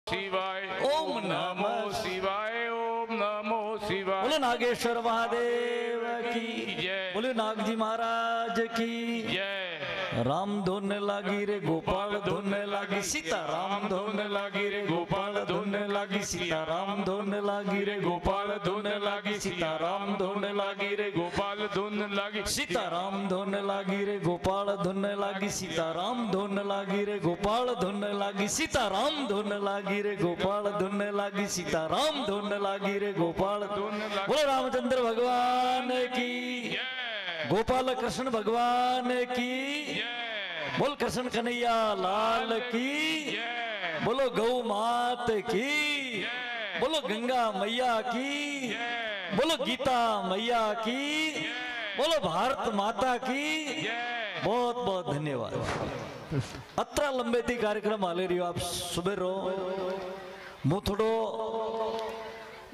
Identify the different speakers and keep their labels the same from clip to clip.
Speaker 1: शिवाय
Speaker 2: ओम नमः
Speaker 1: शिवाय ओम नमो शिवाय।
Speaker 2: बोलो नागेश्वर महादेव की
Speaker 1: जय।
Speaker 2: बोलो नागजी महाराज की
Speaker 1: जय।
Speaker 2: राम धोने लागी रे गोपाल धोने लागी सीता राम धोने लागी रे गोपाल धोने लागी सीता राम धोने लागी रे गोपाल धोने लागी सीता राम धोने लागी रे
Speaker 1: गोपाल धुन लागी
Speaker 2: सीता राम धोने लागी रे गोपाल धोने लागी सीता राम धोने लागी रे गोपाल धोने लागी सीता राम धोने लागी रे गोपाल धोने लागी सीता राम धोने लागी रे गोपाल धोने लागी। बोलो रामचंद्र भगवान की, गोपाल कृष्ण भगवान की, बोल कृष्ण कन्हैया लाल की, बोलो गौ मात की, बोलो गंगा मैया की, बोलो गीता मैया की, बोलो भारत माता की। बहुत बहुत धन्यवाद। अत्रा लंबे थी कार्यक्रम हाले रही आप सुबह रो मु थोड़ो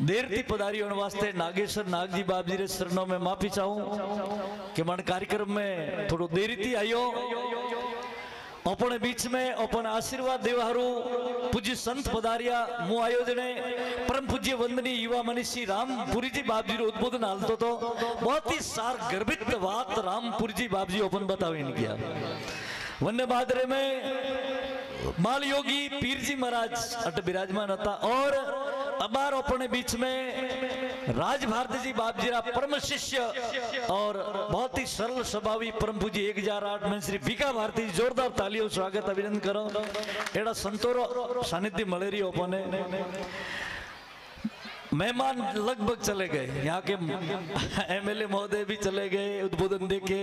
Speaker 2: देर थी पधारी होने वास्ते नागेश्वर नागजी बाबजी रे शरणों में माफी चाहूं कि मन कार्यक्रम में थोड़ो देरी थी आयो अपने बीच में अपन आशीर्वाद देवारू पूज्य संत पधारिया मु आयोजने परम पूज्य वंदनीय युवा मनीषी रामपुरी जी बाबजी रो उद्बोधन हालतो तो बहुत ही सार गर्भित बात रामपुरी जी बाबजी अपन बतावे नहीं किया। वन्य बहादुर में माल योगी पीर जी महाराज अट विराजमान था और अबार अपने बीच में राज भारती जी बाबजी रा परम शिष्य और बहुत ही सरल स्वभावी परम पूज्य 1008 में श्री भीखा भारती जोरदार तालियों स्वागत अभिनंदन करो। एड़ा संतोरो सानिध्य मले रही अपने मेहमान लगभग चले गए, यहाँ के एमएलए महोदय भी चले गए उद्बोधन देके,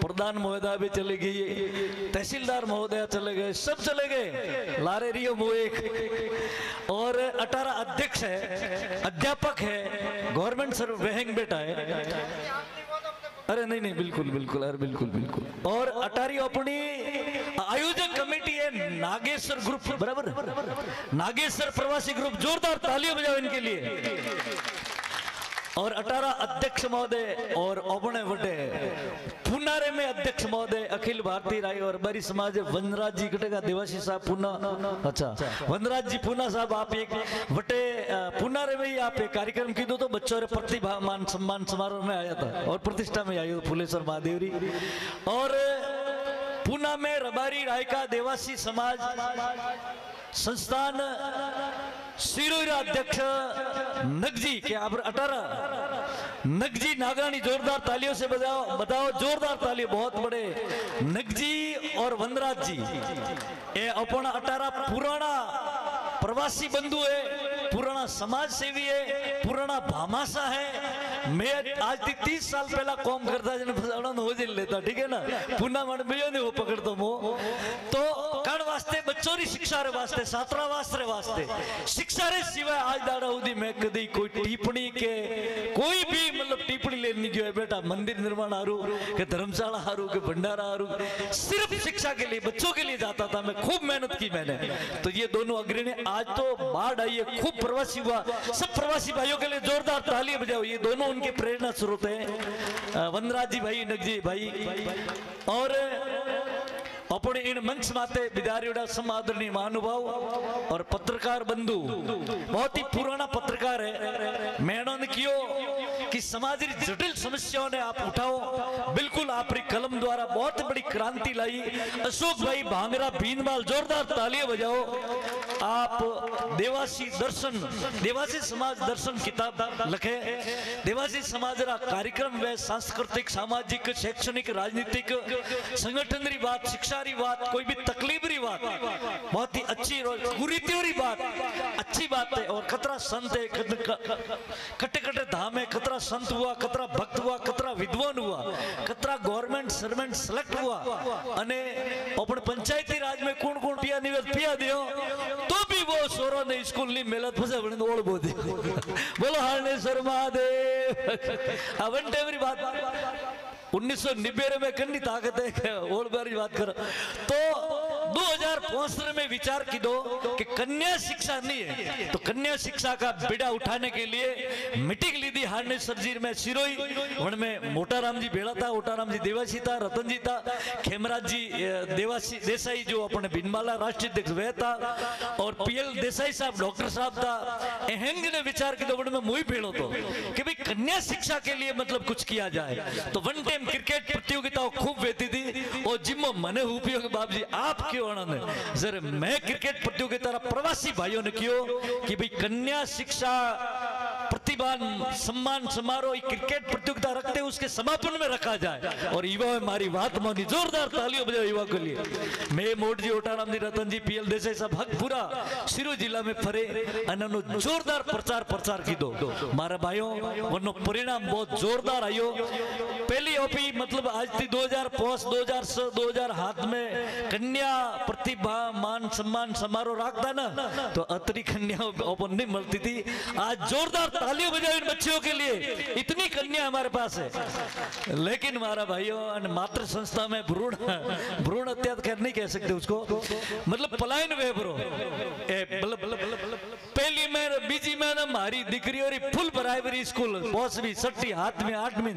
Speaker 2: प्रधान महोदय भी चले गई, तहसीलदार महोदय चले गए, सब चले गए। लारे रियो मोएक और 18 अध्यक्ष है, अध्यापक है, गवर्नमेंट सर्व वेहंग बेटा है। अरे नहीं नहीं बिल्कुल बिल्कुल अरे बिल्कुल बिल्कुल। और अटारी अपनी आयोजक कमेटी है नागेश्वर ग्रुप, बराबर नागेश्वर प्रवासी ग्रुप, जोरदार तालियां बजाओ इनके लिए। और 18 अध्यक्ष महोदय और अपने बड़े पुनारे में अध्यक्ष महोदय अखिल भारतीय राय और बरी समाज वनराज जी कटेगा देवासी साहब पुना, अच्छा वनराज जी पुना साहब आप एक बटे पुनारे में ही आप एक कार्यक्रम की दो तो बच्चों प्रतिभा मान सम्मान समारोह में आया था और प्रतिष्ठा में आई फुलेश्वर महादेवरी। और पुना में रबारी रायका देवासी समाज संस्थान सिरोरा अध्यक्ष नगजी के आप 18 नगजी नागरानी जोरदार तालियों से बजाओ बताओ जोरदार ताली। बहुत बड़े नगजी और वनराज जी ये अपना 18 पुराना प्रवासी बंधु है, पुराना समाज सेवी है, पुराना भामाशा है। मैं आज 30 साल पहला कॉम करता हो जिन लेता, ठीक है ना, पुना मन बियो नहीं वो पकड़ता मो तो कण वास्ते बच्चों की शिक्षा रे वास्ते छात्रावास रे वास्ते शिक्षा रे सिवाय आज दाड़ा उदी मैं कदी कोई टिप्पणी के कोई भी मतलब टिप्पणी लेनी जो है बेटा मंदिर निर्माण हारू के धर्मशाला हारू के भंडारा हारू सिर्फ शिक्षा के लिए बच्चों के लिए जाता था। मैं खूब मेहनत की मैंने। तो ये दोनों अग्रणी आज तो बाढ़ आई है, खूब प्रवासी हुआ, सब प्रवासी भाइयों के लिए जोरदार तालियां बजाओ। ये दोनों उनके प्रेरणा स्रोत है वनराज जी भाई नगजी भाई। और अपने इन मंच माते विदारियोड़ा समादरणीय महानुभाव और पत्रकार बंधु, बहुत ही पुराना पत्रकार है। मैंने कियो कि समाज की जटिल समस्याओं ने आप उठाओ, बिल्कुल आपकी कलम द्वारा बहुत बड़ी क्रांति लाई। अशोक भाई भांगरा भीनमाल जोरदार तालियां बजाओ। आप देवासी दर्शन देवासी समाज दर्शन किताब लिखे, देवासी समाज रा कार्यक्रम व सांस्कृतिक सामाजिक शैक्षणिक राजनीतिक संगठन री बात, शिक्षा री बात, कोई भी तकलीफ री बात, बहुत ही अच्छी कुरीतियों री बात अच्छी बात है। और खतरा संत है, कटे कटे धाम है, खतरा संत हुआ, खतरा भक्त हुआ, खतरा विद्वान हुआ, खतरा गवर्नमेंट सर्वेंट सिलेक्ट हुआ। अने अपन पंचायती राज में कौन कौन पिया निवेद पिया दियो तो भी वो सोरो ने स्कूल नहीं मिलत फसे बने ओढ़ बोदी। बोलो हार्नेश्वर महादेव। अवन टेवरी बात 1990 में कन्नी ताकत है और बारी बात करो तो 2015 में विचार की दो कि कन्या शिक्षा नहीं है, तो कन्या शिक्षा का बीड़ा उठाने के लिए मीटिंग ली थी हारने सरजीर में सिरोई। उनमें मोटाराम जी भेड़ा था, ओटाराम जी देवासी था, रतन जी था, खेमराज जी देसाई जो अपने बिनमाला राष्ट्रीय अध्यक्ष वे था, और पीएल देसाई साहब डॉक्टर साहब था। अहंग ने विचार की दो में मुई भेड़ो तो कि भाई कन्या शिक्षा के लिए मतलब कुछ किया जाए। तो वन टाइम क्रिकेट प्रतियोगिता खूब वेती थी और जिम्मो मने उपयोग बाप जी आप क्यों आनंद जर मैं क्रिकेट प्रतियोगिता प्रवासी भाइयों ने क्यों कि भाई कन्या शिक्षा प्रतिभान सम्मान समारोह क्रिकेट प्रतियोगिता रखते उसके समापन में रखा जाए। और युवा हमारी बात मानी, जोरदार तालियों बजाओ युवा के लिए। मैं मोट जी, ओटाराम जी, रतन जी, पीएल देसाई साहब हक पूरा सिरो जिला में फरे अनु जोरदार प्रचार की दो मारा भाइयों, वरनो परिणाम बहुत जोरदार आयो। पहली ओपी मतलब आज थी 2005 2006 2000 हाथ में कन्या प्रतिभा मान सम्मान समारोह रखता ना, तो अतरी कन्या ओपन नहीं मिलती थी। आज जोरदार तालियों बजाओ इन बच्चों के लिए, इतनी कन्या हमारे पास है। लेकिन हमारा भाइयों मातृ संस्था में भ्रूण अत्याचार नहीं कह सकते उसको, मतलब पलायन वे ब्रो पहली में बीजी में ना मारी दिकरी और फुल प्राइमरी स्कूल पहुंचवी सट्टी हाथ में 8वीं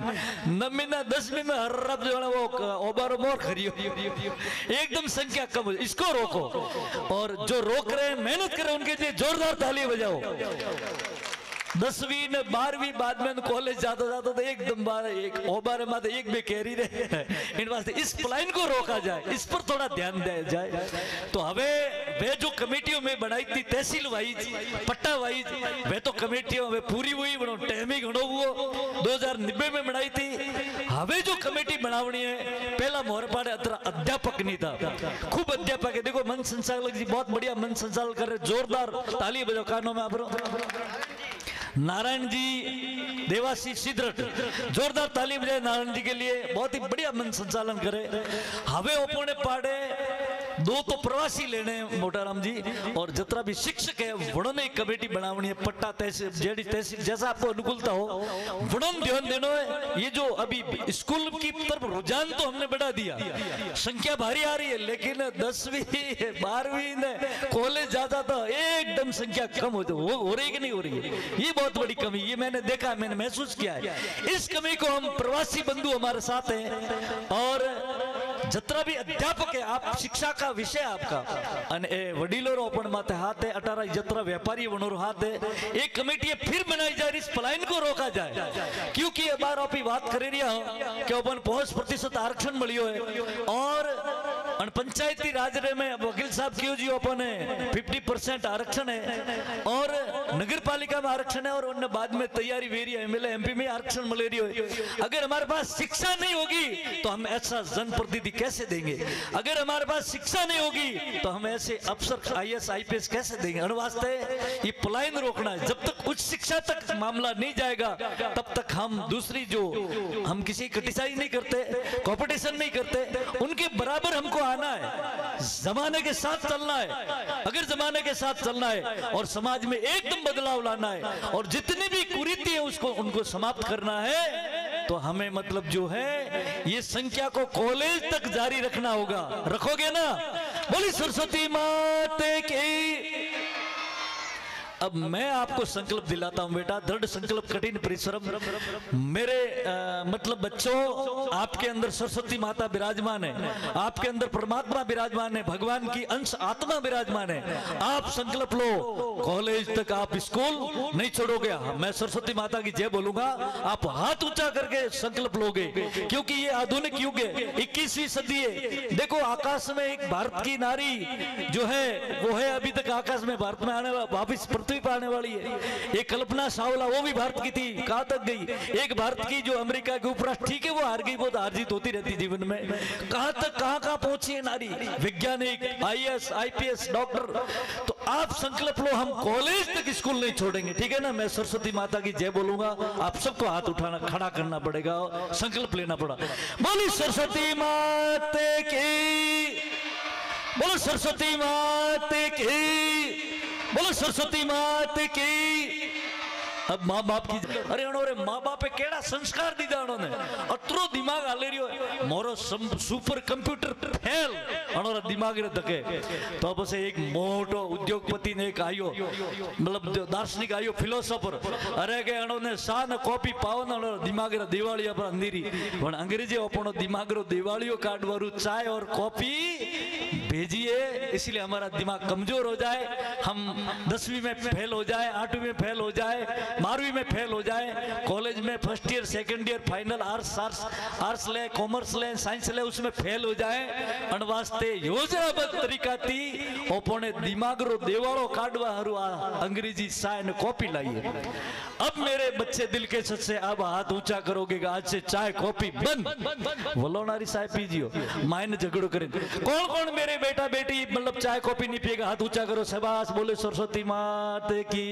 Speaker 2: 9वीं 10वीं में हर रब जो वो ओबारो मोर खरियो एकदम संख्या कम, इसको रोको। और जो रोक रहे हैं मेहनत कर रहे हैं उनके लिए जोरदार ताली बजाओ। 10वीं ने 12वीं बाद में कॉलेज जाता तो एकदम एक ओबारे में एक भी कैरी रहे इन वास्ते इस प्लान को रोका जाए, इस पर थोड़ा ध्यान दिया जाए। तो हमें वे जो कमेटियों में बनाई थी तहसील वाइज पट्टा वाइज वे तो कमेटियों वे पूरी हुई बनो टाइम ही घणो हुओ 2090 में बनाई थी। हमें जो कमेटी बनावनी है पहला मोहरपाड़े अतरा अध्यापक नहीं था, खूब अध्यापक है। देखो मन संचालक जी बहुत बढ़िया मन संचालन कर रहे, जोरदार ताली बजाओ कानों में आप। नारायण जी देवासी सिद्धरट जोरदार ताली बजाए नारायण जी के लिए, बहुत ही बढ़िया मन संचालन करे। हवे ओपोने पाड़े दो तो प्रवासी लेने मोटाराम जी और जितना भी शिक्षक है वुणने कमेटी बनावनी है, पट्टा तहसील जेडी तहसील जैसा आपको अनुकूलता हो वुणन ध्यान देना है। ये जो अभी स्कूल की तरफ रुझान तो हमने बढ़ा दिया, संख्या भारी आ रही है, लेकिन 10वीं 12वीं ने कॉलेज जाता था एकदम संख्या कम हो रही कि नहीं हो रही है, ये बहुत बड़ी कमी ये मैंने देखा, मैंने महसूस किया है। इस कमी को हम प्रवासी बंधु हमारे साथ हैं और जितना भी अध्यापक है आप शिक्षा का विषय आपका अने वडीलो रो पण माथे हाथ है, अटारा जतरा व्यापारी वनोर हाथ है। एक कमेटी फिर बनाई जाए, इस पलायन को रोका जाए, क्योंकि ये बार आप बात कर रही हो कि अपन 5% आरक्षण मिलियो है और पंचायती राज में वकील साहब क्यों जी अपन 50% आरक्षण है और नगर पालिका में आरक्षण है और उन्हें बाद में तैयारी वेरी एमएलए एमपी में आरक्षण मिले रही हो। अगर हमारे पास शिक्षा नहीं होगी तो हम ऐसा जनप्रतिनिधि कैसे देंगे, अगर हमारे पास शिक्षा नहीं होगी तो हम ऐसे अफसर आईएएस आईपीएस कैसे देंगे। और वास्ते ये पलायन रोकना है, जब तक उच्च शिक्षा तक मामला नहीं जाएगा तब तक हम दूसरी जो हम किसी क्रिटिसाइज नहीं करते, कॉम्पिटिशन नहीं करते, उनके बराबर हमको आना है, जमाने के साथ चलना है। अगर जमाने के साथ चलना है और समाज में एकदम बदलाव लाना है और जितनी भी कुरीति है उसको उनको समाप्त करना है, तो हमें मतलब जो है ये संख्या को कॉलेज तक जारी रखना होगा। रखोगे ना? बोली सरस्वती माते की। अब मैं आपको संकल्प दिलाता हूं बेटा, दृढ़ संकल्प कठिन परिश्रम। मेरे मतलब बच्चों, आपके अंदर सरस्वती माता विराजमान है, आपके अंदर परमात्मा विराजमान है, भगवान की अंश आत्मा विराजमान है। आप संकल्प लो, कॉलेज तक आप स्कूल नहीं छोड़ोगे। मैं सरस्वती माता की जय बोलूंगा, आप हाथ ऊंचा करके संकल्प लोगे, क्योंकि ये आधुनिक युग है, 21वीं सदी है। देखो आकाश में एक भारत की नारी जो है वो है अभी तक आकाश में, भारत में आने वापिस पाने वाली है। एक कल्पना चावला वो भी भारत की थी, कहां तक गई। एक भारत की जो अमेरिका के उपराष्ट्र, ठीक है वो हार गई, बहुत हार जीत होती रहती जीवन में। कहां तक कहां पहुंची है नारी, वैज्ञानिक, आईएएस आईपीएस डॉक्टर। तो आप संकल्प लो, हम कॉलेज तक स्कूल नहीं छोड़ेंगे, ठीक है ना। मैं सरस्वती माता की जय बोलूंगा, आप सबको हाथ उठाना खड़ा करना पड़ेगा, संकल्प लेना पड़ा। बोली सरस्वती माते की, बोलो सरस्वती माते की, बोलो सरस्वती माता की। अब माँ बाप की अरे अरे माँ बापे केड़ा संस्कार दीदा उन्होंने अतरो दिमाग हाले रियो मोरो सुपर कंप्यूटर फेल अनोरा दिमाग रे धके तो बस एक मोटो उद्योगपति ने एक आयो मतलब दार्शनिक आयो फिलोसोफर अरे के उन्होंने सान कॉपी पावन अनोरा दिमाग रे दिवाली पर अंधेरी पण अंग्रेजी अपनो दिमाग रो दिवालियो काटवारू चाय और कॉफी भेजिए इसलिए हमारा दिमाग कमजोर हो जाए हम 10वीं में फेल हो जाए 8वीं में फेल हो जाए 12वीं में फेल हो जाए कॉलेज में first year second year final arts ले कॉमर्स ले साइंस ले उसमें फेल हो जाए अनवास्ते योजनाबद्ध तरीका थी ओपने दिमाग रो देवाड़ो काटवा हरु अंग्रेजी साइन कॉपी लाइए। अब मेरे बच्चे दिल के सच से अब हाथ ऊंचा करोगे आज से चाय कॉफी बंद वलोनारी चाय पीजियो मायने झगड़ो करें कौन कौन मेरे बेटा बेटी मतलब चाय कॉफी नहीं पिएगा हाथ ऊंचा करो शबाश बोले सरस्वती मात की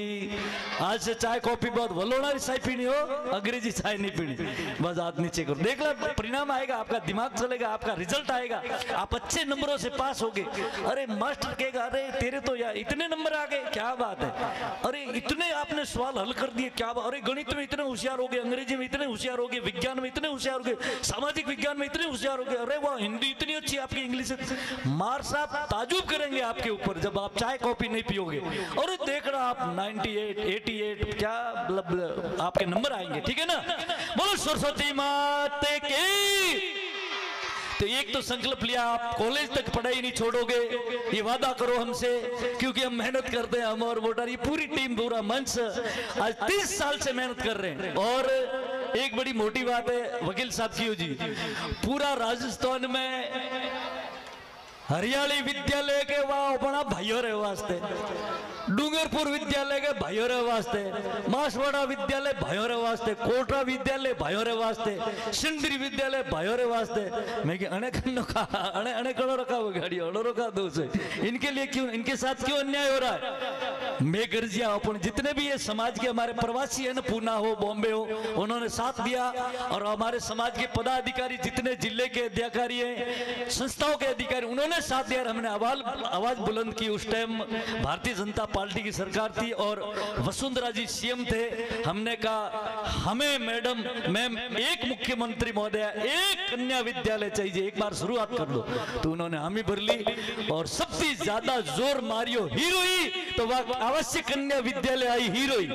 Speaker 2: आज से चाय कॉफी बाद वलोनारी चाय पीनी हो अंग्रेजी चाय नहीं पीनी बस हाथ नीचे करो देख लो परिणाम आएगा आपका दिमाग चलेगा आपका रिजल्ट आएगा आप अच्छे नंबरों से पास होगे। अरे मास्टर कहेगा अरे तेरे तो यार इतने नंबर आ गए क्या बात है अरे इतने आपने सवाल हल कर दिए क्या बात अरे गणित में इतने होशियार हो गए अंग्रेजी में इतने होशियार हो गए विज्ञान में इतने होशियार हो गए सामाजिक विज्ञान में इतने होशियार हो गए अरे वाह हिंदी इतनी अच्छी आपकी इंग्लिश मार साहब ताजुब करेंगे आपके ऊपर जब आप चाय कॉफी नहीं पियोगे और देखना आप 98 88 क्या मतलब आपके नंबर आएंगे ठीक है ना बोलो सरस्वती माते की। तो एक तो संकल्प लिया आप कॉलेज तक पढ़ाई नहीं छोड़ोगे ये वादा करो हमसे क्योंकि हम मेहनत करते हैं हम और वोटर ये पूरी टीम पूरा मंच आज 30 साल से मेहनत कर रहे हैं। और एक बड़ी मोटी बात है वकील साहब की जी पूरा राजस्थान में हरियाली विद्यालय के वहां अपना भाइयों रे वास्ते डूंगरपुर विद्यालय के भाइयों रे वास्ते मासवाड़ा विद्यालय भाइयों रे वास्ते कोटरा विद्यालय भाइयों रे वास्ते सिंदरी विद्यालय भाइयों रे वास्ते मैं कि अने कनो का अने कनो रखा हुआ गाड़ी अनो रखा दो से इनके लिए क्यों इनके साथ क्यों अन्याय हो रहा है। मैं गर्जिया अपन जितने भी ये समाज के हमारे प्रवासी है ना पूना हो बॉम्बे हो उन्होंने साथ दिया और हमारे समाज के पदाधिकारी जितने जिले के अधिकारी हैं संस्थाओं के अधिकारी उन्होंने साथ दिया हमने आवाज बुलंद की। उस टाइम भारतीय जनता पार्टी की सरकार थी और वसुंधरा जी सीएम थे। हमने कहा हमें मैडम मैम एक मुख्यमंत्री महोदय एक कन्या विद्यालय चाहिए एक बार शुरुआत कर दो तो उन्होंने हामी भर ली और सबसे ज्यादा जोर मारियो हीरोई तो वह अवश्य कन्या विद्यालय आई हीरोई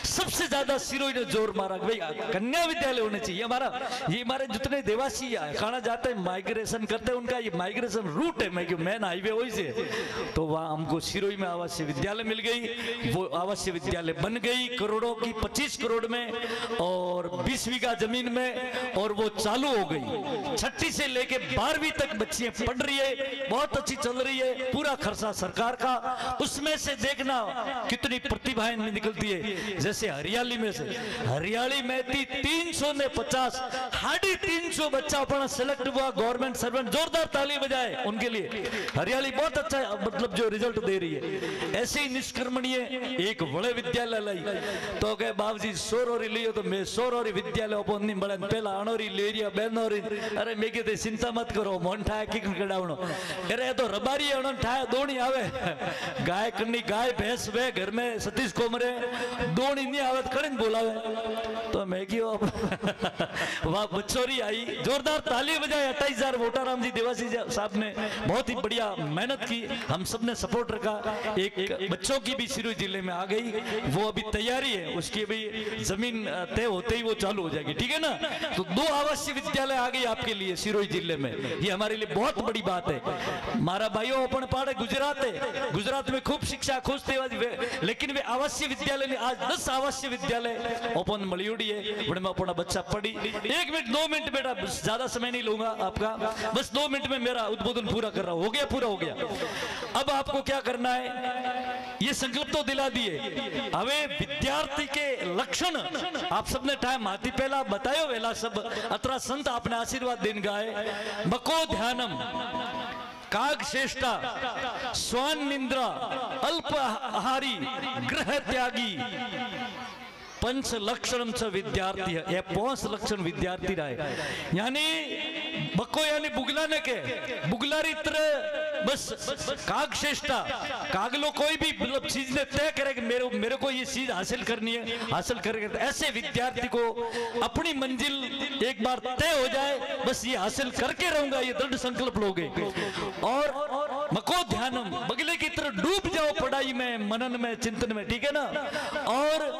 Speaker 2: सबसे ज्यादा सिरोई ने जोर मारा भाई कन्या विद्यालय होने चाहिए ये हमारे जितने देवासी खाना जाते हैं माइग्रेशन करते हैं उनका ये माइग्रेशन रूट है मेन हाईवे वही से तो वहाँ हमको सिरोई में आवासीय विद्यालय मिल गई वो आवासीय विद्यालय बन गई करोड़ों की 25 करोड़ में और 20 बीघा जमीन में और वो चालू हो गई 6ठी से लेके 12वीं तक बच्चियां पढ़ रही है बहुत अच्छी चल रही है पूरा खर्चा सरकार का उसमें से देखना कितनी प्रतिभाएं निकलती है। जैसे हरियाली में से हरियाली में थी 350 350 बच्चा अपना सिलेक्ट हुआ गवर्नमेंट सर्वेंट जोरदार ताली बजाए उनके लिए हरियाली बहुत अच्छा मतलब जो रिजल्ट दे रही है। ऐसे ही निष्क्रमणीय एक बड़े विद्यालय लाई तो कहे बाबूजी सोरोरी लियो तो मैं सोरोरी विद्यालय ओपन नहीं बड़े पहला अणोरी लेरिया बेनोरी अरे मैं कहते चिंता मत करो मन ठाए किक कडावणो अरे तो रबारी अणन ठाए दोणी आवे गाय कन्नी गाय भैंस वे घर में सतीश कोमरे दोणी नहीं आवे करें बोलावे तो मैं क्यों वहां बच्चोरी आई जोरदार ताली बजाए 28,000 वोटाराम जी देवासी साहब ने बहुत ही बढ़िया मेहनत की हम सब ने सपोर्ट रखा। एक बच्चों की भी सिरोही जिले में आ गई वो अभी तैयारी है उसकी भी जमीन तय होते ही वो चालू हो जाएगी ठीक है ना। तो 2 आवासीय विद्यालय आ गई आपके लिए सिरोही जिले में ये हमारे लिए बहुत बड़ी बात है। मारा भाइयों अपन पाड़े गुजरात है गुजरात में खूब शिक्षा खुश थे लेकिन वे आवासीय विद्यालय ने आज 10 आवासीय विद्यालय ओपन मलियोड़ी है बड़े में अपना बच्चा पढ़ी 1 मिनट 2 मिनट बेटा ज्यादा समय नहीं लूंगा आपका बस 2 मिनट में मेरा उद्बोधन पूरा कर रहा हूं हो गया पूरा हो गया। अब आपको क्या करना है ये संकल्प तो दिला दिए हमें विद्यार्थी के लक्षण आप सबने टाइम हाथी पहला बतायो वेला सब अतरा संत आपने आशीर्वाद दिन गाए मको ध्यानम काग श्रेष्ठा स्वान निंद्रा अल्प आहारी ग्रह त्यागी पंच लक्षण विद्यार्थी है ये 5 लक्षण विद्यार्थी रहे यानी बको यानी बुगला ने के बुगलारी तरह बस काग श्रेष्ठा, कागलो कोई भी मतलब चीज ने तय करे कि मेरे को ये चीज हासिल करनी है, हासिल करेंगे। ऐसे विद्यार्थी को अपनी मंजिल एक बार तय हो जाए, बस ये हासिल करके रहूंगा, ये दृढ़ संकल्प लोगे। और मको ध्यानम, बगले की तरह डूब जाओ पढ़ाई में, मनन में, चिंतन में, ठीक है ना। और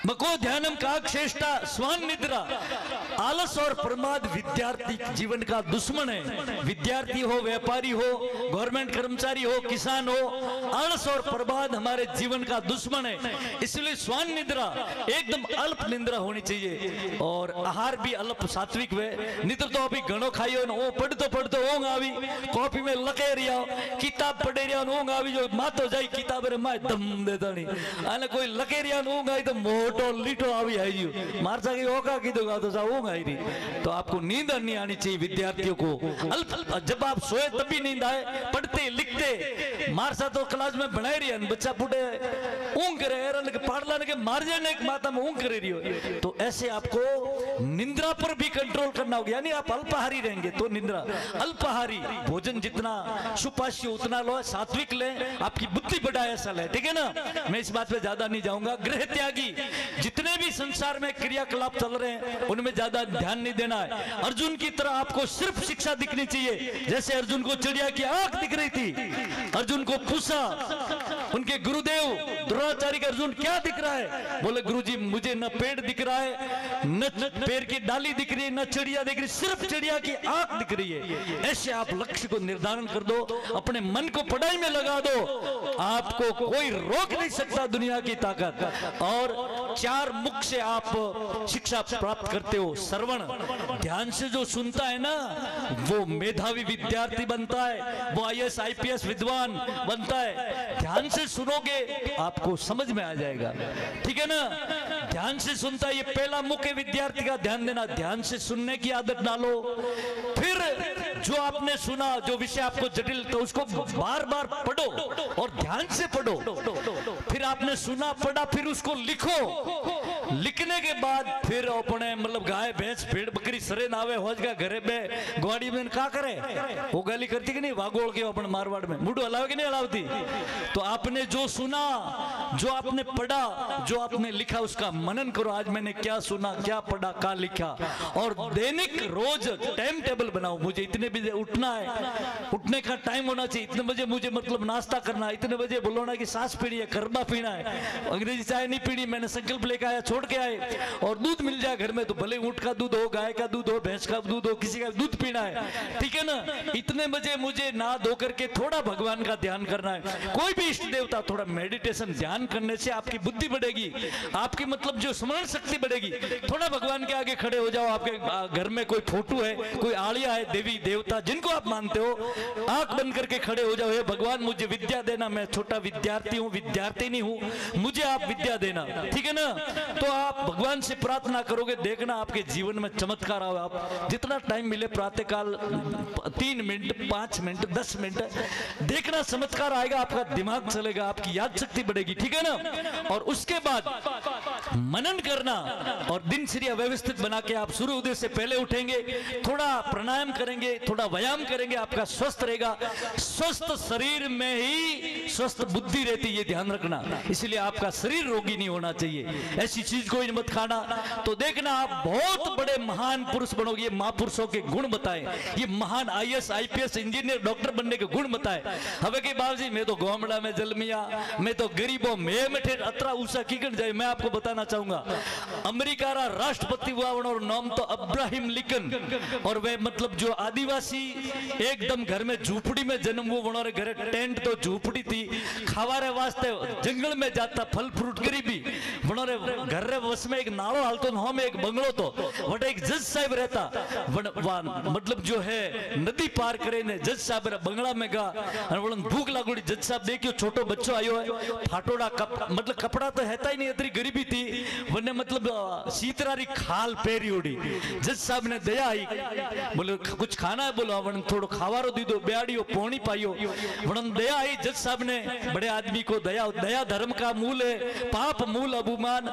Speaker 2: मको ध्यानम काग श्रेष्ठा स्वान निद्रा, आलस और प्रमाद विद्यार्थी जीवन का दुश्मन है। विद्यार्थी हो, व्यापारी हो, गवर्नमेंट कर्मचारी हो, किसान हो, आलस और प्रमाद हमारे जीवन का दुश्मन है। इसलिए स्वान निद्रा एकदम अल्प निद्रा होनी चाहिए, और आहार भी अल्प सात्विक वे। निद्र तो अभी घणो खाइयो ने ओ पढ़तो ऊंघ आवी, कॉपी में लगे रिया, किताब पढ़े रिया ने ऊंघ आवी, जो मातो जाई किताब रे माय दम देता नहीं, आने कोई लगे रिया ने ऊंघ आई तो मोटो लीटो आवी आई मार सके ओका कीधोगा तो ऊंघ आई रही। तो आपको नींद नहीं आनी चाहिए विद्यार्थियों को। अल्प जब आप सोए तभी नींद आए, पढ़ते लिखते मार सा तो क्लास में बनाई रही है, बच्चा पुटे ऊंघ करे, पाड़ला के मार जाने एक माता में ऊंघ करे रही हो। तो ऐसे आपको निंद्रा पर भी कंट्रोल करना होगा, यानी आप अल्पाहारी रहेंगे तो निंद्रा। अल्पाहारी भोजन जितना सुपाच्य उतना लो, सात्विक ले, आपकी बुद्धि बढ़ाए ऐसा ले, ठीक है ना। मैं इस बात पे ज्यादा नहीं जाऊंगा। गृह त्यागी, जितने भी संसार में क्रियाकलाप चल रहे हैं उनमें ज्यादा ध्यान नहीं देना है। अर्जुन की तरह आपको सिर्फ शिक्षा दिखनी चाहिए। जैसे अर्जुन को चिड़िया की आंख दिख रही थी, अर्जुन को पूछा उनके गुरुदेव द्रोणाचार्य का, अर्जुन क्या दिख रहा है? बोले गुरुजी मुझे न पेड़ दिख रहा है, न पेड़ की डाली दिख रही है, न चिड़िया दिख रही, सिर्फ चिड़िया की आंख दिख रही है। ऐसे आप लक्ष्य को निर्धारण कर दो, अपने मन को पढ़ाई में लगा दो, आपको कोई रोक नहीं सकता दुनिया की ताकत। और चार मुख से आप शिक्षा प्राप्त करते हो। श्रवण, ध्यान से जो सुनता है ना वो मेधावी विद्यार्थी बनता है, वो आईएएस आईपीएस विद्वान बनता है। ध्यान से सुनोगे आपको समझ में आ जाएगा, ठीक है ना। ध्यान से सुनता है, ये पहला मुख है विद्यार्थी का, ध्यान देना। ध्यान से सुनने की आदत डालो। फिर जो आपने सुना, जो विषय आपको जटिल, तो उसको बार बार पढ़ो और ध्यान से पढ़ो। फिर आपने सुना, पढ़ा, फिर उसको लिखो। लिखने के बाद फिर अपने मतलब गाय भैंस भेड़ बकरी सरे नावे होज का घरे में ग्वाड़ी में का करे, वो गाली करती कि नहीं, वागोड़ के अपन मारवाड़ में मुंडू हलावे कि नहीं हलावती। तो आपने जो सुना, जो आपने पढ़ा, जो आपने लिखा, उसका मनन करो। आज मैंने क्या सुना, क्या पढ़ा, क्या लिखा। और दैनिक रोज टाइम टेबल बनाओ। मुझे इतने बजे उठना है, उठने का टाइम होना चाहिए, इतने बजे मुझे मतलब नाश्ता करना है, इतने बजे बोलोना की सांस पीनी है, करबा पीना है, अंग्रेजी चाय नहीं पीनी, मैंने संकल्प लेकर आया, छोड़ के आए। और दूध मिल जाए घर में तो भले ऊंट का दूध हो, गाय का दूध हो, भैंस का दूध हो, किसी का दूध पीना है, ठीक है ना। इतने बजे मुझे नहा धो करके थोड़ा भगवान का ध्यान करना है। कोई भी इष्ट देवता, थोड़ा मेडिटेशन ध्यान करने से आपकी बुद्धि बढ़ेगी, आपकी मतलब जो स्मरण शक्ति बढ़ेगी। थोड़ा भगवान के आगे खड़े हो जाओ। आपके घर में कोई फोटो है, कोई आलिया है, देवी देवता जिनको आप मानते हो, आंख बंद करके खड़े हो जाओ। हे भगवान मुझे विद्या देना, मैं छोटा विद्यार्थी हूँ, विद्यार्थी नहीं हूँ, मुझे आप विद्या देना, ठीक है ना। तो आप भगवान से प्रार्थना करोगे, देखना आपके जीवन में चमत्कार आओ। आप जितना टाइम मिले प्रातःकाल 3 मिनट, 5 मिनट, 10 मिनट, देखना चमत्कार आएगा, आपका दिमाग चलेगा, आपकी याद शक्ति बढ़ेगी, ठीक है ना। और उसके बाद मनन करना और दिनचर्या व्यवस्थित बना के आप सूर्य उदय से पहले उठेंगे, थोड़ा प्राणायाम करेंगे, थोड़ा व्यायाम करेंगे, आपका स्वस्थ रहेगा। स्वस्थ शरीर में ही स्वस्थ बुद्धि रहती है, ये ध्यान रखना। इसलिए आपका शरीर रोगी नहीं होना चाहिए, ऐसी चीज कोई मत खाना। तो देखना आप बहुत बड़े महान पुरुष बनोगे। ये महापुरुषों के गुण बताए, ये महान आईएएस आईपीएस इंजीनियर डॉक्टर बनने के गुण बताए। हवे के बाबूजी मैं तो गोमड़ा में जलमिया, मैं तो गरीबों में मिठे अतरा ऊषा कीकण जाए। मैं आपको बताना चाहूंगा, अमेरिका रा राष्ट्रपति हुआ और नाम तो अब्राहिम लिंकन, और वे मतलब जो आदिवासी एकदम घर में झूपड़ी में जन्म हुआ, वनोरे घरे टेंट तो झूपड़ी थी, खावारे वास्ते जंगल में जाता, फल फ्रूट गरीबी, वनोरे घर रे वस में एक नालो हालतो, हम एक बंगलो तो वटे एक जज साहब रहता, मतलब जो है नदी पार करे ने जज साहब रे बंगला में गा, भूख लागोड़ी, जज साहब देखियो छोटो बच्चो आयो है, फाटोड़ा मतलब कपड़ा तो हैता ही नहीं, इतनी गरीबी थी, वने मतलब सीतरारी खाल पेरी उड़ी। जज साहब ने दया आई, बोले कुछ खाना है, बोलो वन थोड़ो खावारो दी दो, ब्याड़ियो पोणी पाइयो। वन दया आई, जज साहब ने बड़े आदमी को दया, दया धर्म का मूल है, पाप मूल अभिमान,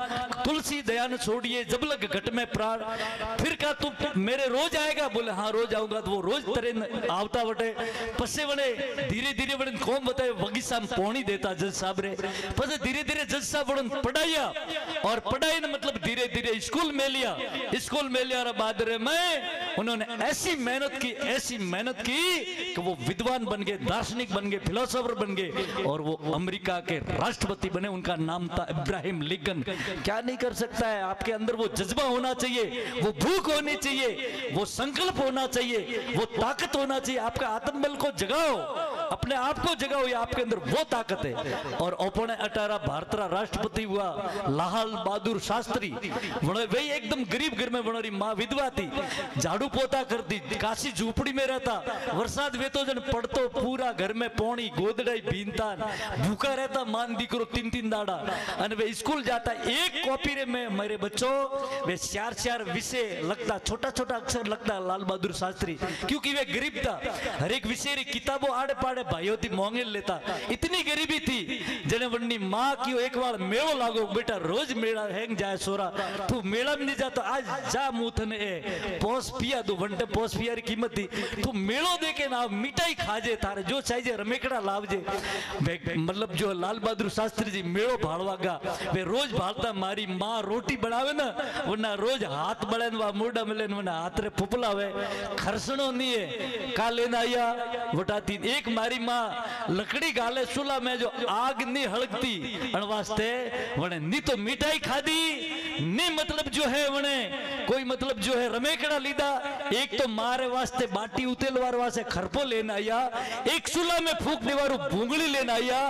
Speaker 2: तुलसी दया न छोड़िए जब लग घट में प्राण। फिर कहा तू मेरे रोज आएगा, बोले हाँ रोज आऊंगा। तो वो रोज तेरे आवता वटे पसे वने धीरे धीरे वने कौन बताए बगीचा में पौनी देता जज साहब रे। पसे धीरे धीरे जज साहब वने पढ़ाया, और पढ़ाई ने मतलब धीरे धीरे स्कूल में लिया। स्कूल में लिया बाद में उन्होंने ऐसी मेहनत की कि वो विद्वान बन गए, दार्शनिक बन गए, फिलोसोफर बन गए, और वो अमेरिका के राष्ट्रपति बने। उनका नाम था इब्राहिम लिंकन। क्या नहीं कर सकता है, आपके अंदर वो जज्बा होना चाहिए, वो भूख होनी चाहिए, वो संकल्प होना चाहिए, वो ताकत होना चाहिए। आपका आत्मबल को जगाओ, अपने आप को जगाओ, ये आपके अंदर वो ताकत है। और अपने 18 भारत रा राष्ट्रपति हुआ लाल बहादुर शास्त्री। वही एकदम गरीब घर में वनोरी माँ विधवा थी, झाड़ू पोता करती, काशी झूपड़ी में रहता, बरसात वेतो जन पड़तो, पूरा घर में पौनी गोदड़ाई बीनता, भूखा रहता मान दीकरो 3-3 दाड़ा। और वे स्कूल जाता, एक कॉपी रे में मेरे बच्चों वे 4-4 विषय लगता, छोटा छोटा अक्षर लगता लाल बहादुर शास्त्री, क्योंकि वे गरीब था। हर एक विषय री किताबों आड़े पाड़े भाइयों थी मोंगे लेता। इतनी गरीबी थी जने वन्नी माँ की एक बार मेड़ो लागो, बेटा रोज मेड़ा हैंग जाए सोरा, तू मेड़ा में नहीं जाता, आज जा मुथन ए पोस पिया दो वंटे पोस पिया री कीमत थी, तू मेड़ो देके ना मिठाई खाजे, थारे जो चाहिए रमेकड़ा लावजे। मतलब जो लाल बहादुर शास्त्री जी मेड़ो भाड़वागा, वे रोज भाड़ता। मारी माँ रोटी बनावे ना, वरना रोज हाथ बड़े वा मुड़ा मिले वरना हाथ रे फुपलावे, खरसणो नहीं है का लेना आया वटाती। एक मारी माँ लकड़ी गाले चूल्हा में जो आग नहीं हड़कती, अन वास्ते वने नी तो मिठाई खादी, नी मतलब जो है वने कोई मतलब जो है रमेकड़ा लीदा। एक तो मारे वास्ते बाटी उतेलवार वास्ते खरपो लेना आया, एक चूल्हा में फूकने वारू भूंगली लेना आया,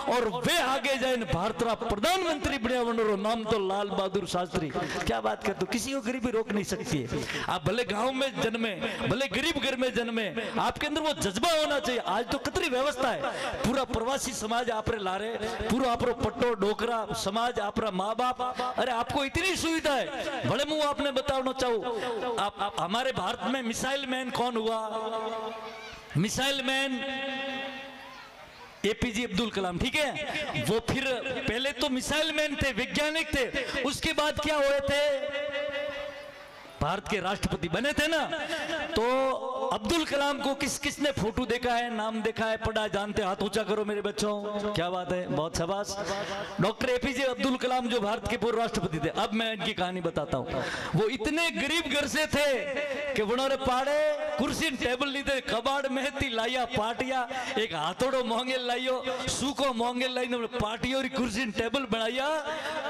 Speaker 2: और वे आगे जाए भारत रा प्रधानमंत्री बने, वनरो नाम तो लाल बहादुर शास्त्री। क्या बात करते हो, किसी को गरीबी रोक नहीं सकती है। आप भले गांव में जन्मे, भले गरीब घर में जन्मे, आपके अंदर वो जज्बा होना चाहिए। आज तो कितनी व्यवस्था है, पूरा प्रवासी समाज आप रे ला रहे, पूरा आप पट्टो डोकरा समाज, आप माँ बाप, अरे आपको इतनी सुविधा है। बड़े मुंह आपने बताना चाहूँ, आप हमारे भारत में मिसाइल मैन कौन हुआ? Missile man APJ Abdul Kalam, ठीक है। वो फिर पहले तो मिसाइल मैन थे, वैज्ञानिक थे, उसके बाद क्या हुए थे, भारत के राष्ट्रपति बने थे ना। तो अब्दुल कलाम को किसने फोटो देखा है, नाम देखा है, पढ़ा, जानते? हाथ ऊंचा करो मेरे बच्चों। क्या बात है, बहुत शाबाश। डॉक्टर एपीजे अब्दुल कलाम जो भारत के पूर्व राष्ट्रपति थे। अब मैं इनकी कहानी बताता हूँ। वो इतने गरीब घर से थे कि उन्होंने पाड़े कुर्सी टेबल ली थे, कबाड़ मेहती लाइया पाटिया, एक हाथोड़ो मोंगे लाइयो, सूको मोंगे लाई पाटियो री कुर्सी टेबल बनाया,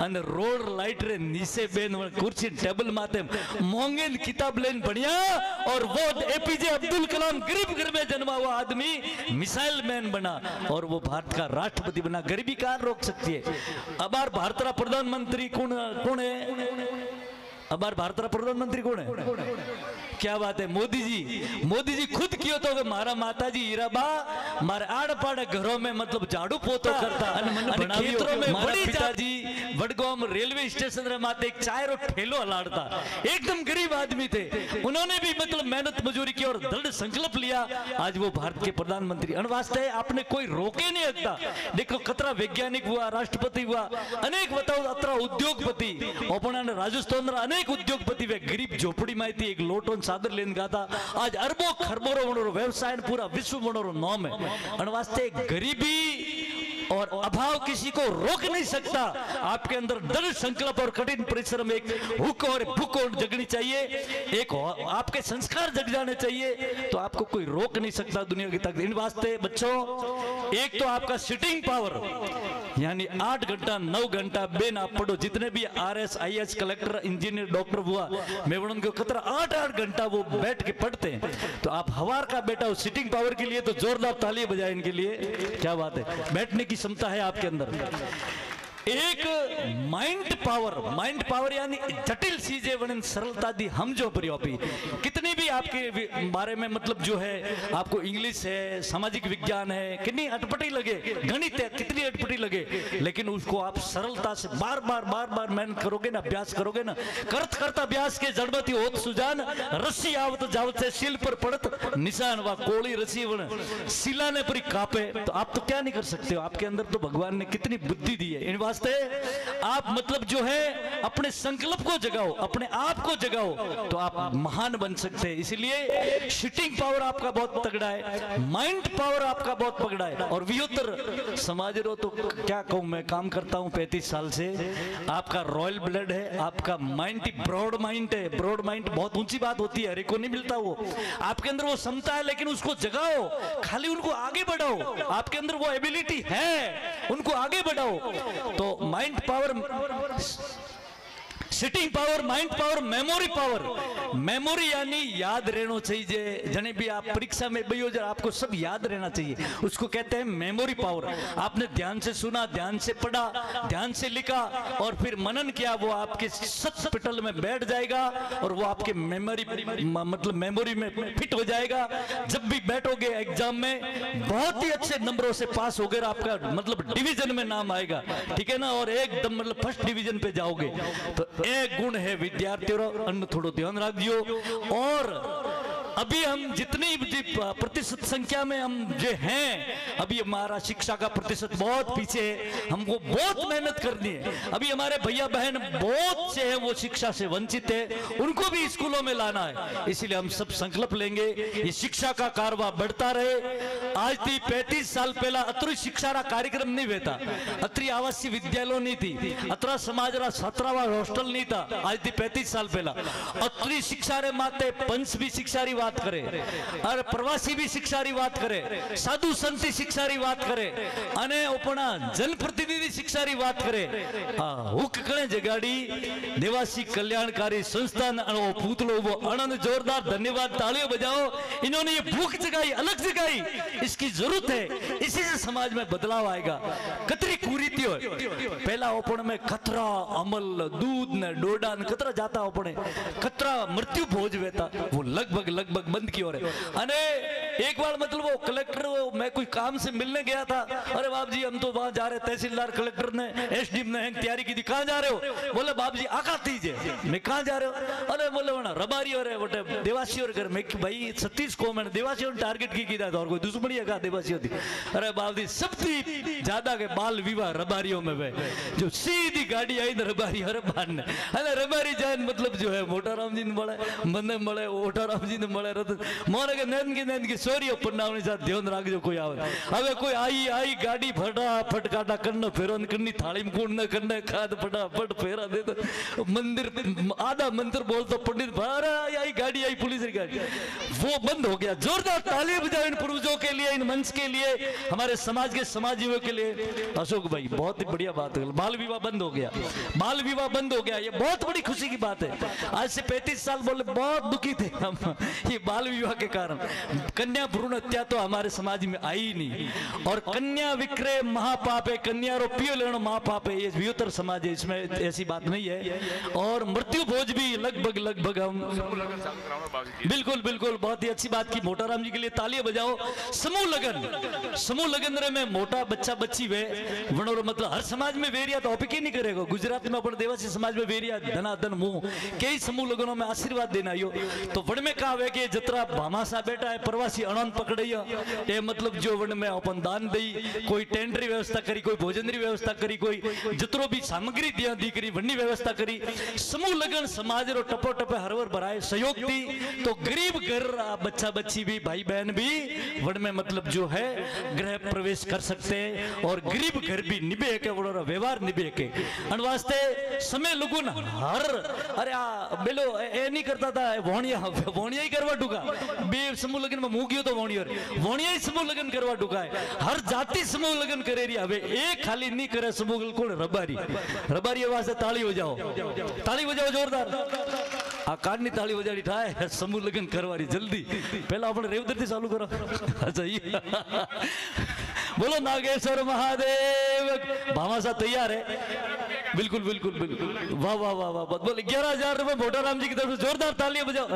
Speaker 2: अन रोड लाइट रे नीचे बेन कुर्सी टेबल माते मोंगे किताब लेन बढ़िया। और वो एपीजे अब्दुल कलाम गरीब घर में जन्मा हुआ आदमी मिसाइल मैन बना, और वो भारत का राष्ट्रपति बना। गरीबी कहाँ रोक सकती है? अब भारत का प्रधानमंत्री कौन है? अब भारत का प्रधानमंत्री कौन है? क्या बात है, मोदी जी। मोदी जी खुद कियो तो मारा माता जी हीराबा मारे आड़ पाड़े घरों में मतलब झाड़ू पोतो करता, खेतरों में बड़ी पिताजी वडगांव रेलवे स्टेशन रे माते एक चाय रो ठेलो हलाड़ता। एकदम गरीब आदमी थे, उन्होंने भी मतलब मेहनत मजूरी की और दृढ़ संकल्प लिया। आज वो भारत के प्रधानमंत्री। अन वास्ते आपने कोई रोके नहीं सकता। देखो कतरा वैज्ञानिक हुआ, राष्ट्रपति हुआ, अनेक बताओ अतरा उद्योगपति, अपना राजस्थान अनेक उद्योगपति वे गरीब झोपड़ी में थी, एक लोटोन सादर लेन गाता। आज अरबों खरबों व्यवसाय पूरा विश्व मनोरो नाम है। अन वास्ते गरीबी और अभाव किसी को रोक नहीं सकता। आपके अंदर दृढ़ संकल्प और कठिन परिश्रम, एक भूख और भूख और जगनी चाहिए, एक आपके संस्कार जग जाने चाहिए, तो आपको कोई रोक नहीं सकता दुनिया की ताकत। इन वास्ते बच्चों, एक तो आपका सिटिंग पावर, यानी 8 घंटा 9 घंटा बेन आप पढ़ो। जितने भी RS IAS collector engineer doctor हुआ, मैं उनको कतरा 8-8 घंटा वो बैठ के पढ़ते हैं। तो आप हवार का बेटा हो सिटिंग पावर के लिए तो जोरदार ताली बजाए इनके लिए। क्या बात है, बैठने की क्षमता है आपके अंदर। एक माइंड पावर यानी जटिल चीजें वर्णन सरलता दी हम जो प्रयोपी। कितनी भी आपके बारे में मतलब जो है, आपको इंग्लिश है, सामाजिक विज्ञान है, कितनी अटपटी लगे, गणित है, कितनी अटपटी लगे, लेकिन उसको आप सरलता से बार बार मेहनत करोगे ना, अभ्यास करोगे ना, करत करता अभ्यास के जड़मती होत सुजान, रस्सी आवत जावत से शिल पर पड़त निशान, वा कोड़ी रस्सी वन शिला ने परी कापे। तो आप तो क्या नहीं कर सकते हो, आपके अंदर तो भगवान ने कितनी बुद्धि दी है। इन वास्ते आप मतलब जो है अपने संकल्प को जगाओ, अपने आप को जगाओ, तो आप महान बन सकते हैं। इसलिए शिटिंग पावर आपका बहुत तगड़ा है, माइंड पावर आपका बहुत तगड़ा है। और वियोत्तर समाज रो तो क्या कहूं, मैं काम करता हूं 35 साल से, आपका रॉयल ब्लड है, आपका माइंड ब्रॉड माइंड है। ब्रॉड माइंड बहुत ऊंची बात होती है, हर एक को नहीं मिलता वो। आपके अंदर वो क्षमता है, लेकिन उसको जगाओ, खाली उनको आगे बढ़ाओ। आपके अंदर वो एबिलिटी है, उनको आगे बढ़ाओ। तो mind power, sitting power, mind power, memory power. Memory यानी याद रहना चाहिए। जने भी आप परीक्षा में बयो, आपको सब याद रहना चाहिए, उसको कहते हैं मेमोरी पावर। आपने ध्यान से सुना, ध्यान से पढ़ा, ध्यान से लिखा और फिर मनन किया, वो आपके सत्पटल में बैठ जाएगा और वो आपके मेमोरी मतलब मेमोरी में फिट हो जाएगा। जब भी बैठोगे एग्जाम में बहुत ही अच्छे नंबरों से पास होगे, आपका मतलब डिवीजन में नाम आएगा, ठीक है ना, और एकदम मतलब फर्स्ट डिवीजन पे जाओगे। तो एक गुण है विद्यार्थियों, अन्य थोड़ा ध्यान रखियो। और अभी हम जितनी प्रतिशत संख्या में हम जो हैं, अभी हमारा शिक्षा का प्रतिशत बहुत पीछे है, हमको बहुत मेहनत करनी है। अभी हमारे भैया बहन बहुत से हैं वो शिक्षा से वंचित है, उनको भी स्कूलों में लाना है। इसलिए हम सब संकल्प लेंगे ये शिक्षा का कारवा बढ़ता रहे। आज थी 35 साल पहला अतरी शिक्षा रा कार्यक्रम नहीं होता, अतरी आवासीय विद्यालय नहीं थी, अतरा समाज रा 17वां हॉस्टल नहीं था। आज थी 35 साल पहला अतरी शिक्षा रे माते पंच भी शिक्षा री बात करे, और प्रवासी भी शिक्षा री बात करे, साधु संत शिक्षा री बात करे, अने अपना जनप्रतिनिधि शिक्षा री बात करे। हुक कणे जगाड़ी देवासी कल्याणकारी संस्थान वो पूतलो वो आनंद, जोरदार धन्यवाद, तालियां बजाओ। इन्होंने ये भूख जगाई, अलग जगाई, इसकी जरूरत है, इसी से समाज में बदलाव आएगा। कतरी कुरीति हो पहला ओपन में खतरा अमल दूध ने डोडा ने कतरा जाता ओपने, खतरा मृत्यु भोज वेता, वो लगभग बंद की ओर है। अने एक बार मतलब वो कलेक्टर, मैं कोई काम से मिलने गया था, अरे बाप जी हम तो वहां जा रहे, तहसीलदार कलेक्टर ने एसडीएम ने तैयारी की थी, कहां जा रहे हो? बोले बाप जी आका तीजे। मैं कहां जा रहे हो? अरे बोले वना रबारी और बोटे देवासी और घर में भाई 36 को मैंने देवासी और टारगेट की था, और कोई दुश्मनी है का देवासी होती? अरे बाप जी सबसे ज्यादा के बाल विवाह रबारियों में वे, जो सीधी गाड़ी आई ना रबारी, अरे बार ने अरे रबारी जाए मतलब जो है मोटा राम जी ने મળે, મને મળે, ઓટા રામજી ને મળે, મોરે કે નંદ की સોરીઓ પન્નાવની સાથે ધ્યાન રાખજો કોઈ આવે। હવે કોઈ आई गाड़ी फटाफट काटा करना फेरो करनी थाली में कूड़ने करने खाद फटाफट फेरा दे तो मंदिर आधा मंदिर बोल तो पंडित आई गाड़ी आई पुलिस की गाड़ी, वो बंद हो गया। जोरदार ताली बजाओ इन पूर्वजों के लिए, इन मंच के लिए, हमारे समाज के समाजियों के लिए। अशोक भाई बहुत ही बढ़िया बात है, बाल विवाह बंद हो गया, बाल विवाह बंद हो गया, ये बहुत बड़ी खुशी की बात है। आज से 35 साल बोले बहुत दुखी थे हम ये बाल विवाह के कारण। कन्या भ्रूण हत्या तो हमारे समाज में आई ही नहीं, और कन्या विक्रय महापाप है, कन्या रो पियो लेना महापाप है, ये वियोत्तर समाज है, इसमें ऐसी बात नहीं है। और मृत्यु भोज भी लगभग हम बिल्कुल बहुत ही अच्छी बात की। मोटा राम जी के लिए तालियां बजाओ। समूह लगन रे में मोटा बच्चा बच्ची वे वणोर मतलब हर समाज में वेरिया तो ऑपिक ही नहीं करेगा। गुजरात में अपन देवासी समाज में वेरिया धनाधन मुंह कई समूह लगनों में आशीर्वाद देना आयो। तो वन में कहा है कि जतरा भामासा बेटा है प्रवासी अनंत पकड़िया ये मतलब जो वन में अपन दान दई, कोई टेंट री व्यवस्था करी, कोई भोजन री व्यवस्था करी, कोई जतरो भी सामग्री दिया दी करी, वन्नी व्यवस्था करी। समूह लगन समाज रो टपो टपे हरवर भराए सहयोग दी। तो गरीब घर बच्चा बच्ची भी भाई बहन भी वन में मतलब जो है गृह प्रवेश कर सकते हैं, और गरीब घर भी निभे के वो व्यवहार निभे के अनवास्ते समय लोगों हर अरे बेलो ए नहीं करता था वोणिया ही करवा टूका बे समूह लगन में मुंह गयो तो वोणिया ही समूह लगन करवा टूका है। हर जाति समूह लगन करे रही हवे एक खाली नहीं करे समूह कोण रबारी वास्ते ताली बजाओ जोरदार। आ कान ताली बजाड़ी ठाए समूह लगन करवारी जल्दी पहला अपने रेवदर थी चालू करो। अच्छा बोलो नागेश्वर महादेव सेवक भामाशाह तैयार है। बिल्कुल बिल्कुल बिल्कुल, वाह वाह वाह वाह, बोले 11,000 रुपए मोटाराम जी की तरफ से जोरदार तालियां बजाओ।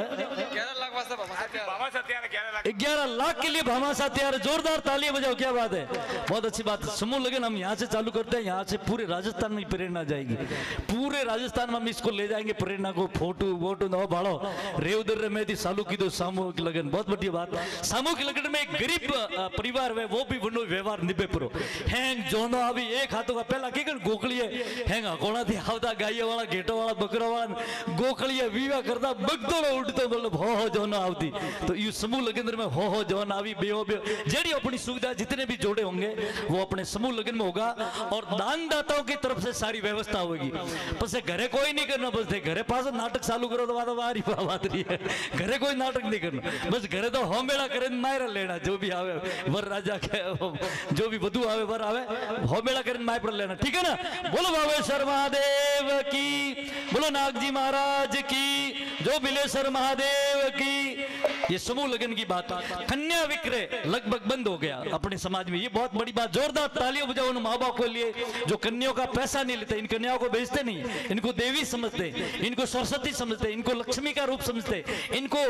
Speaker 2: 11 लाख के लिए भामाशाह तैयार है, जोरदार तालियां बजाओ, क्या बात है, बहुत अच्छी बात। समूह लगन हम यहाँ से चालू करते हैं, यहाँ से पूरे राजस्थान में प्रेरणा जाएगी, पूरे राजस्थान में हम इसको ले जाएंगे प्रेरणा को। फोटो वोटो न भाड़ो रे उधर में चालू की दो सामूहिक लगन, बहुत बढ़िया बात। सामूहिक लगन में एक गरीब परिवार है वो भी वनो व्यवहार निभे परो हैंग जोनो अभी एक हाथों का पहला के गोखली हैंग कोणा थी आवता गाय वाला घेटो वाला बकरा वाला गोखली विवाह करता बगदो उठतो मतलब हो जोनो आवती। तो ये समूह लगन में हो जोन आवी बेओ बे जेडी अपनी सुविधा जितने भी जोड़े होंगे वो अपने समूह लगन में होगा और दानदाताओं की तरफ से सारी व्यवस्था होगी। बस घरे कोई नहीं करना, बस घरे पास नाटक चालू करो तो वारी बात रही है, घरे कोई नाटक नहीं करना, बस घरे तो होम बेड़ा करे मायरा लेना, जो भी आवे वर राजा के जो भी वधु आवे वर आवे होम बेड़ा करे माय पर लेना, ठीक है ना। बोलो बाबेश्वर महादेव की, बोलो नागजी महाराज की, जो बिलेश्वर महादेव की। ये समूह लगन की बात। कन्या विक्रय लगभग बंद हो गया अपने समाज में, ये बहुत बड़ी बात, जोरदार तालियां बजाओ उन माँ बाप के लिए जो कन्याओं का पैसा नहीं लेते, इन कन्याओं को बेचते नहीं, इनको देवी समझते, इनको सरस्वती समझते, इनको लक्ष्मी का रूप समझते, इनको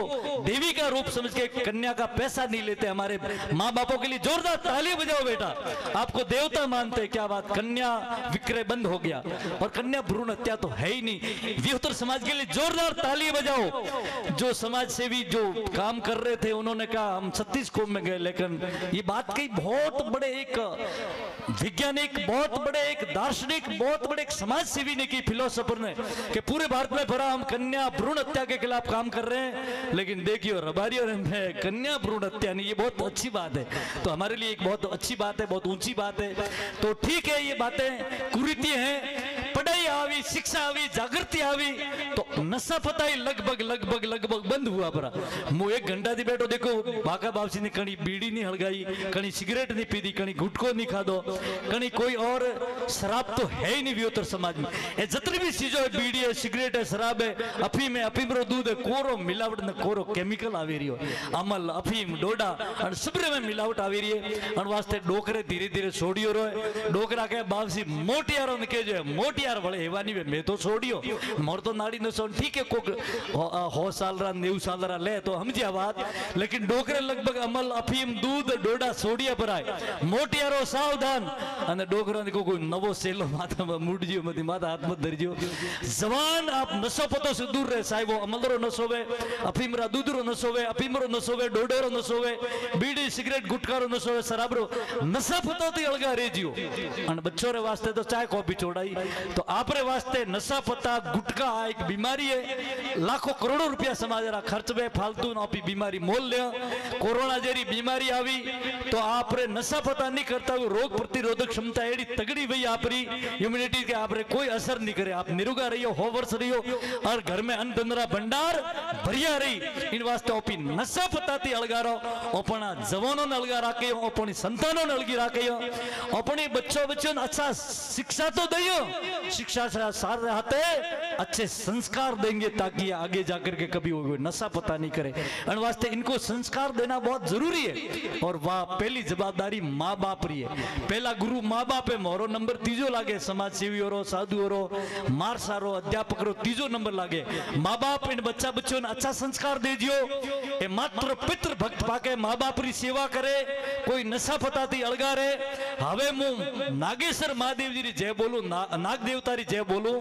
Speaker 2: देवी का रूप समझ के कन्या का पैसा नहीं लेते। हमारे माँ बापों के लिए जोरदार तालियां बजाओ बेटा, आपको देवता मानते, क्या बात। कन्या विक्रय बंद हो गया और कन्या भ्रूण हत्या तो है ही नहीं। विहोतर समाज के लिए जोरदार तालियां बजाओ। जो समाज सेवी जो काम कर रहे थे उन्होंने कहा हम 36 कोम में गए, लेकिन ये बात कही बहुत बड़े एक वैज्ञानिक, बहुत बड़े एक दार्शनिक, बहुत बड़े एक समाज सेवी ने की, फिलोसोफर ने, कि पूरे भारत में भरा हम कन्या भ्रूण हत्या के खिलाफ काम कर रहे हैं, लेकिन देखियो रबारी और कन्या भ्रूण हत्या नहीं। ये बहुत अच्छी बात है, तो हमारे लिए एक बहुत अच्छी बात है, बहुत ऊंची बात है। तो ठीक है, ये बातें कुरीति हैं, पढ़ाई आवी, शिक्षा आवी, जागृति आवी, तो नशा पताई लगभग लगभग लगभग बंद हुआ परा। मु 1 घंटा थी बैठो, देखो बाका बापसी ने कणी बीड़ी नहीं हलगाई, कणी सिगरेट नहीं पीधी, कणी गुटको नहीं खादो, कणी कोई और शराब तो है ही नहीं वियोतर समाज में। ये जितनी भी चीजों है, बीड़ी है, सिगरेट है, शराब है, अफीम है, अफीमरो दूध है, कोरो मिलावट ने कोरो केमिकल आवी रही हो, अमल अफीम डोडा और सबरे में मिलावट आवी रही है। और वास्ते डोकरे धीरे धीरे छोड़ियो रहे, डोकरा के बापसी मोटियारो ने के जो मोटियार वाले हेवानी में मैं तो छोड़ियो मोर तो नाड़ी न सोन, ठीक है कोक हो साल रा 90 साल रा ले तो समझिया बात, लेकिन डोकरे लगभग अमल अफीम दूध डोडा छोड़िया पर आए। मोटियारो सावधान અને ડોકરાને કોઈ નવો સેલો માથામાં મૂડજો મથી માથા હાથમાં ધરજો। જવાન આપ નશો પતો से दूर रहे, साहिबो अमलरो नशो वे, अफीमरा दूधरो नशो वे, अफीमरो नशो वे, डोडेरो नशो वे, बीड़ी सिगरेट गुटकारो नशो वे, शराबरो नशा पतो थी अलगा रेजियो। અને बच्चों रे वास्ते तो चाय कॉफी छोड़ाई, तो आपरे वास्ते नशा पता गुटका एक बीमारी है, लाखों करोड़ों रुपया समाज रा खर्च वे फालतू ना आपी बीमारी मोल ले। कोरोना जेरी बीमारी आवी तो आपरे नशा पता नहीं करता, रोग प्रतिरोधक क्षमता एडी तगड़ी वही आपरी इम्यूनिटी के आपरे कोई असर नहीं करे, आप निरुगा रहियो, हो वर्ष रहियो और घर में अन्न धंधरा भंडार भरिया रही। इन वास्ते ओपी नशा पताती अलगारो, अपना जवानों ने अलगा राखे, अपनी संतानों ने अलगी राखे, अपने बच्चों ने अच्छा शिक्षा तो दियो, शिक्षा से साथ रहते अच्छे संस्कार देंगे ताकि आगे जाकर के कभी वो नशा पता नहीं करे। इन वास्ते इनको संस्कार देना बहुत जरूरी है और वह पहली जवाबदारी माँ बाप रही है। पहला गुरु माँ बाप है, मोरो नंबर तीजो लागे, समाज सेवी हो, साधु हो, मारसारो, अध्यापक रो तीजो नंबर लागे। माँ बाप इन बच्चों ने अच्छा संस्कार दे दियो, ए मात्र पितृ भक्त पाके माँ बाप री सेवा करे, कोई नशा पताती अलगा रे। हवे मु नागेश्वर महादेव जी री जय बोलू, नाग देवता री जय बोलू,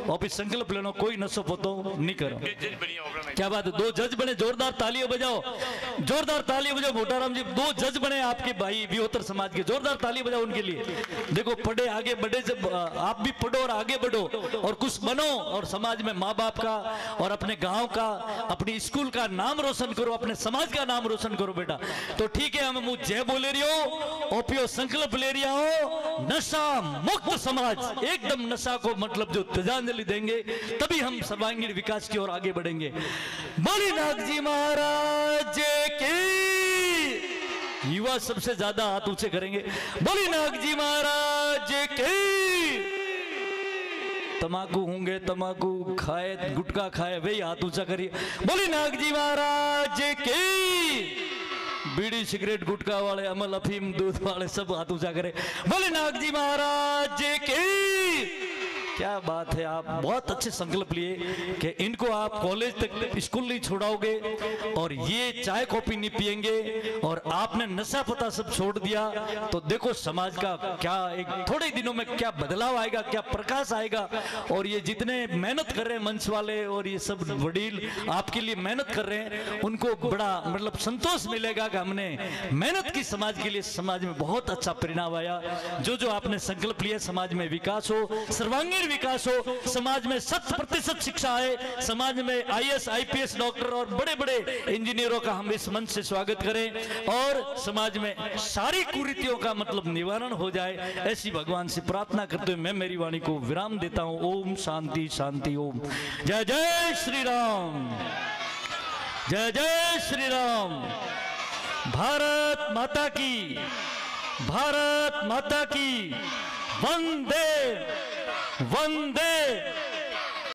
Speaker 2: और फिर संकल्प लेनो कोई नशो पतो नहीं करो। क्या बात है, 2 जज बने, जोरदार तालियां बजाओ, जोरदार तालियां बजाओ। मोटाराम जी 2 जज बने आपके भाई विहोतर समाज के, जोरदार तालियां बजाओ उनके लिए। देखो पढ़े आगे बढ़े, जब आप भी पढ़ो और आगे बढ़ो और कुछ बनो और समाज में माँ बाप का और अपने गांव का, अपनी स्कूल का नाम रोशन करो, अपने समाज का नाम रोशन करो बेटा। तो ठीक है, हम मुझे जय बोले रही हो, ओपियो संकल्प ले रही हो, नशा मुक्त समाज, एकदम नशा को मतलब जो तिलांजलि देंगे तभी हम सर्वांगीण विकास की ओर आगे बढ़ेंगे। बोली नागजी महाराज की। युवा सबसे ज्यादा हाथ ऊंचे करेंगे, बोली नागजी महाराज की। तमाकू होंगे, तमाकू खाए, गुटखा खाए, वही हाथ ऊंचा करिए, बोली नागजी महाराज की। बीड़ी सिगरेट गुटखा वाले, अमल अफीम दूध वाले सब हाथ ऊंचा करे, बोले नागजी महाराज महाराज की। क्या बात है, आप बहुत अच्छे संकल्प लिए कि इनको आप कॉलेज तक स्कूल नहीं छोड़ाओगे और ये चाय कॉफी नहीं पिएंगे और आपने नशा पता सब छोड़ दिया, तो देखो समाज का क्या एक थोड़े दिनों में क्या बदलाव आएगा, क्या प्रकाश आएगा। और ये जितने मेहनत कर रहे हैं मंच वाले और ये सब वडील आपके लिए मेहनत कर रहे हैं, उनको बड़ा मतलब संतोष मिलेगा कि हमने मेहनत की समाज के लिए, समाज में बहुत अच्छा परिणाम आया। जो आपने संकल्प लिया, समाज में विकास हो, सर्वांगीण विकास हो, समाज में 100% शिक्षा है, समाज में आईएएस आईपीएस डॉक्टर और बड़े बड़े इंजीनियरों का हम इस मंच से स्वागत करें और समाज में सारी कुरीतियों का मतलब निवारण हो जाए, ऐसी भगवान से प्रार्थना करते हुए मैं मेरी वाणी को विराम देता हूं। ओम शांति शांति ओम। जय जय श्री राम, जय जय श्री राम। भारत माता की, भारत माता की। वंदे वंदे